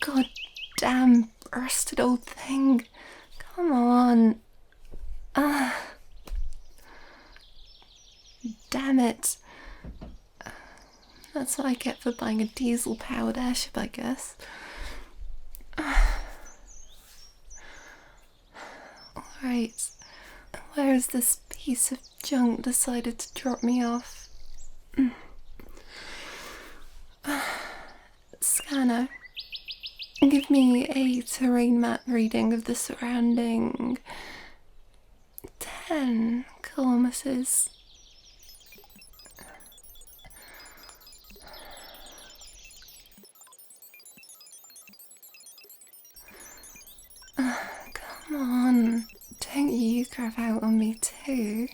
God damn rusted old thing. Come on. Damn it. That's what I get for buying a diesel-powered airship, I guess. Alright. Where has this piece of junk decided to drop me off? Scanner. Give me a terrain map reading of the surrounding 10 kilometers. Come on, don't you grab out on me too.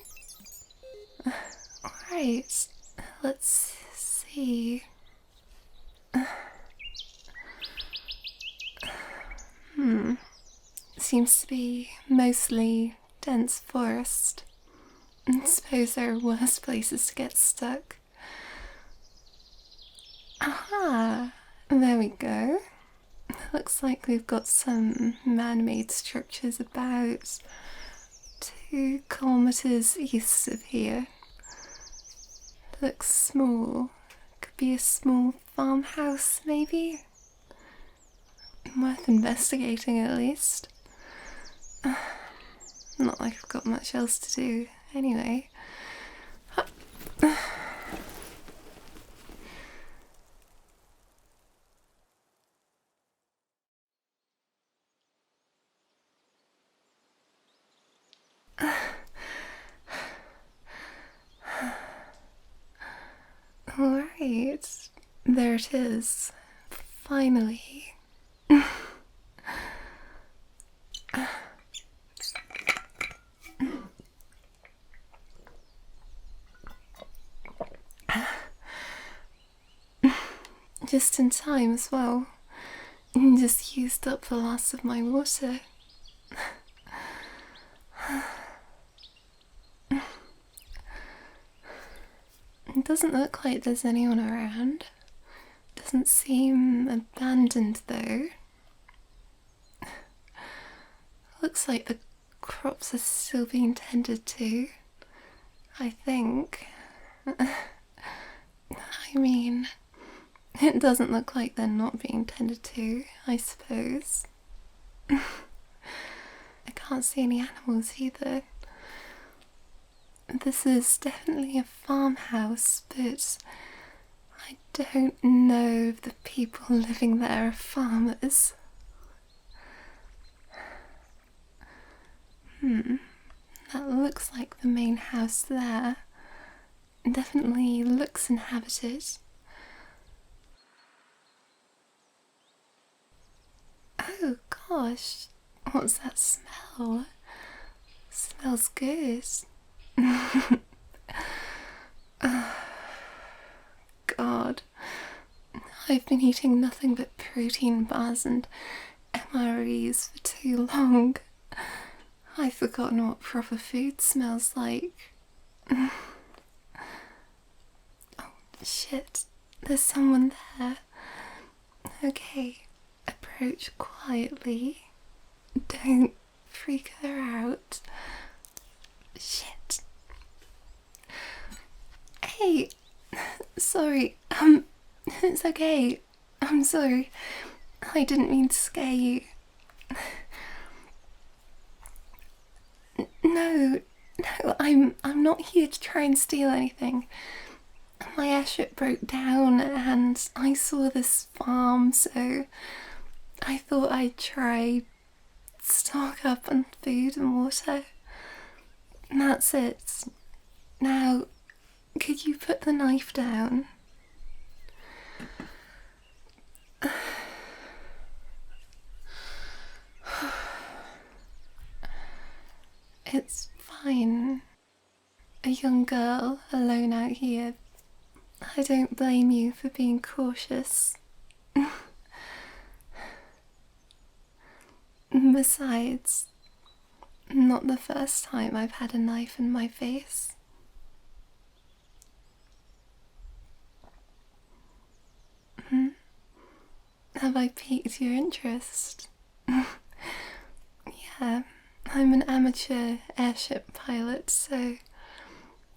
Alright, let's see. Seems to be mostly dense forest. I suppose there are worse places to get stuck. Aha! There we go. Looks like we've got some man-made structures about 2 kilometers east of here. Looks small. Could be a small farmhouse, maybe? Worth investigating, at least. Not like I've got much else to do, anyway. Alright, there it is. Finally. Just in time as well. Just used up the last of my water. It doesn't look like there's anyone around. Doesn't seem abandoned though. Looks like the crops are still being tended to, I think. I mean, it doesn't look like they're not being tended to, I suppose. I can't see any animals either. This is definitely a farmhouse, but I don't know if the people living there are farmers. That looks like the main house there. Definitely looks inhabited. Oh gosh, what's that smell? Smells good. God, I've been eating nothing but protein bars and MREs for too long. I've forgotten what proper food smells like. Oh shit, there's someone there. Okay, approach quietly. Don't freak her out. Shit. Hey, sorry, it's okay. I'm sorry. I didn't mean to scare you. No, I'm not here to try and steal anything. My airship broke down and I saw this farm, so I thought I'd try stock up on food and water. And that's it. Now, could you put the knife down? It's fine. A young girl alone out here. I don't blame you for being cautious. Besides, not the first time I've had a knife in my face. Have I piqued your interest? Yeah, I'm an amateur airship pilot, so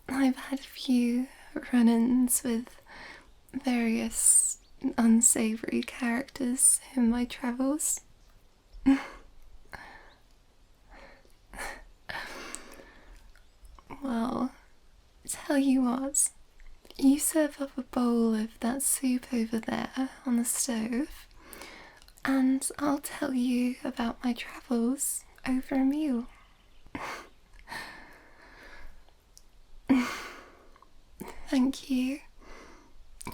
I've had a few run-ins with various unsavory characters in my travels. Well, tell you what, you serve up a bowl of that soup over there on the stove, and I'll tell you about my travels over a meal. Thank you.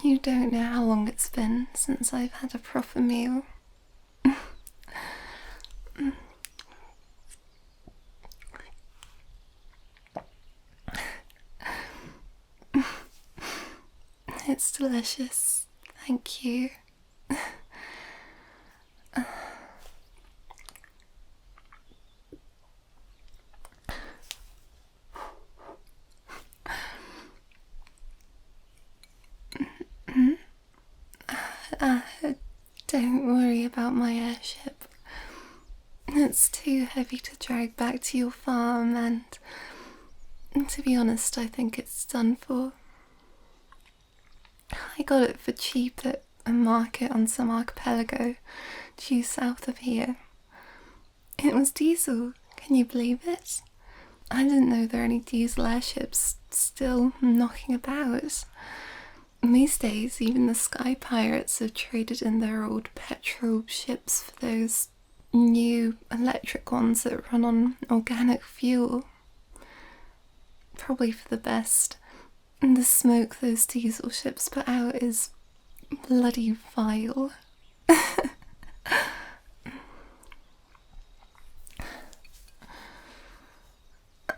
You don't know how long it's been since I've had a proper meal. It's delicious. Thank you. Don't worry about my airship. It's too heavy to drag back to your farm, and to be honest, I think it's done for. I got it for cheap at a market on some archipelago due south of here. It was diesel, can you believe it? I didn't know there were any diesel airships still knocking about. These days, even the sky pirates have traded in their old petrol ships for those new electric ones that run on organic fuel. Probably for the best. And the smoke those diesel ships put out is bloody vile.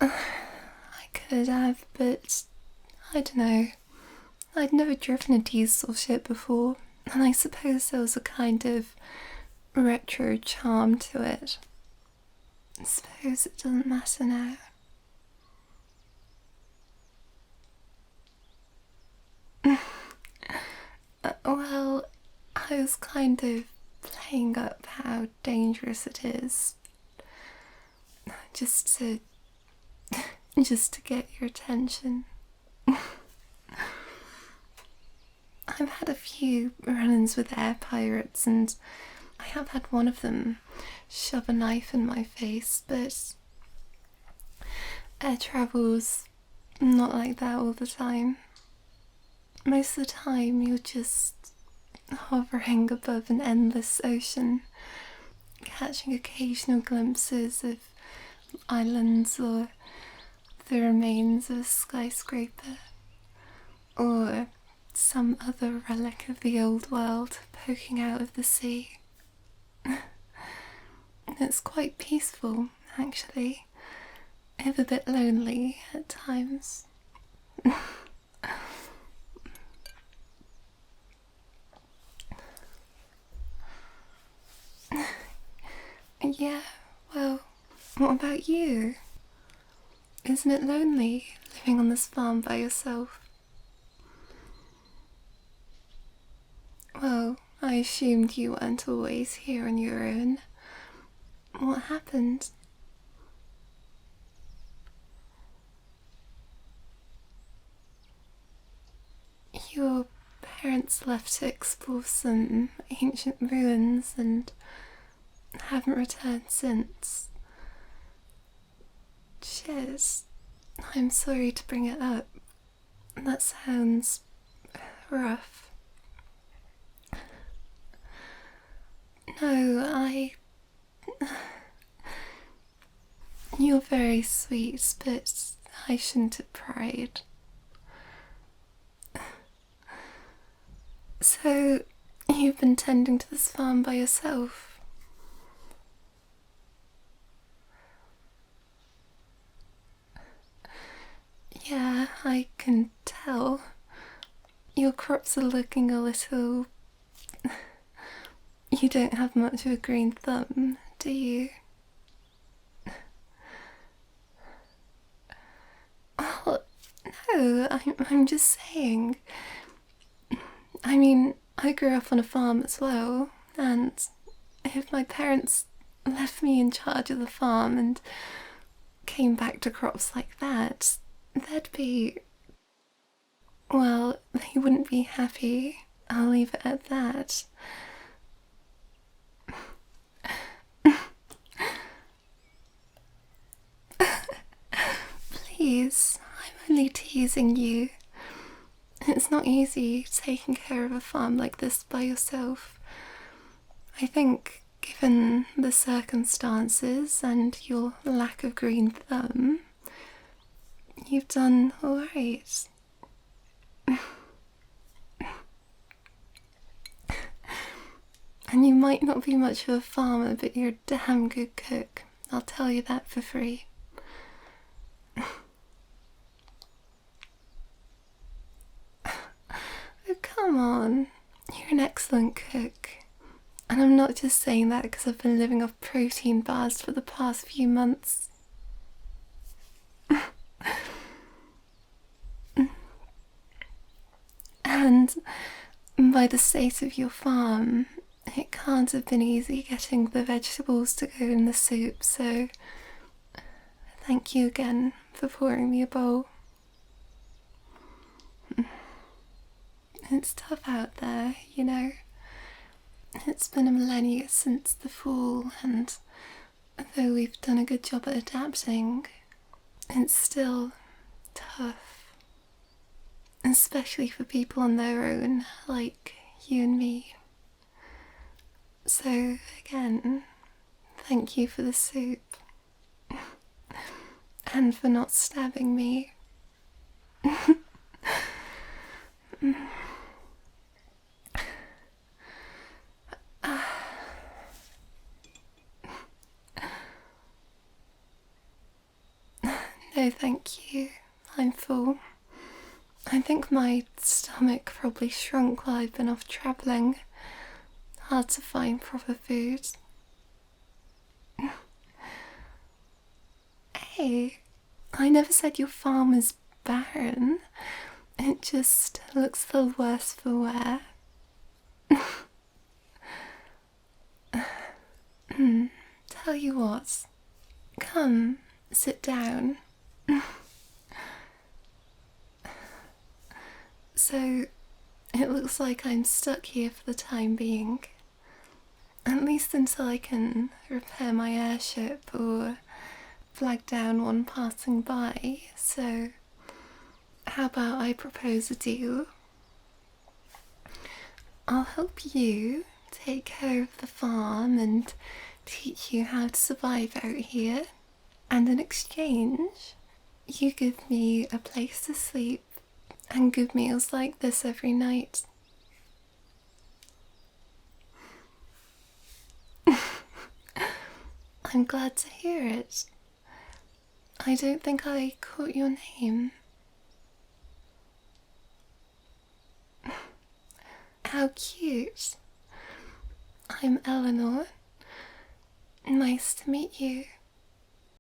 I could have, but I don't know. I'd never driven a diesel ship before, and I suppose there was a kind of retro charm to it. I suppose it doesn't matter now. Well, I was kind of playing up how dangerous it is. Just to get your attention. I've had a few run-ins with air pirates, and I have had one of them shove a knife in my face, but air travel's not like that all the time. Most of the time you're just hovering above an endless ocean, catching occasional glimpses of islands or the remains of a skyscraper, or some other relic of the old world poking out of the sea. It's quite peaceful, actually, if a bit lonely at times. Yeah, well, what about you? Isn't it lonely living on this farm by yourself? Well, I assumed you weren't always here on your own. What happened? Your parents left to explore some ancient ruins and haven't returned since. Shit, I'm sorry to bring it up. That sounds rough. No, You're very sweet, but I shouldn't have pried. So, you've been tending to this farm by yourself? Yeah, I can tell. Your crops are looking a little... You don't have much of a green thumb, do you? Oh, no, I'm just saying. I mean, I grew up on a farm as well, And if my parents left me in charge of the farm and came back to crops like that, they'd be... well, they wouldn't be happy. I'll leave it at that. Please, I'm only teasing you. It's not easy taking care of a farm like this by yourself. I think, given the circumstances and your lack of green thumb, you've done alright. And you might not be much of a farmer, but you're a damn good cook. I'll tell you that for free. Oh, come on. You're an excellent cook. And I'm not just saying that because I've been living off protein bars for the past few months. And by the state of your farm, it can't have been easy getting the vegetables to go in the soup, so thank you again for pouring me a bowl. It's tough out there, you know. It's been a millennia since the fall, and though we've done a good job at adapting, it's still tough. Especially for people on their own, like you and me. So, again, thank you for the soup. And for not stabbing me. No, thank you. I'm full. I think my stomach probably shrunk while I've been off travelling. Hard to find proper food. Hey, I never said your farm is barren. It just looks the worse for wear. Tell you what, come, sit down. So, it looks like I'm stuck here for the time being. At least until I can repair my airship or flag down one passing by, so how about I propose a deal? I'll help you take care of the farm and teach you how to survive out here, and in exchange, you give me a place to sleep and good meals like this every night. I'm glad to hear it. I don't think I caught your name. How cute. I'm Eleanor. Nice to meet you.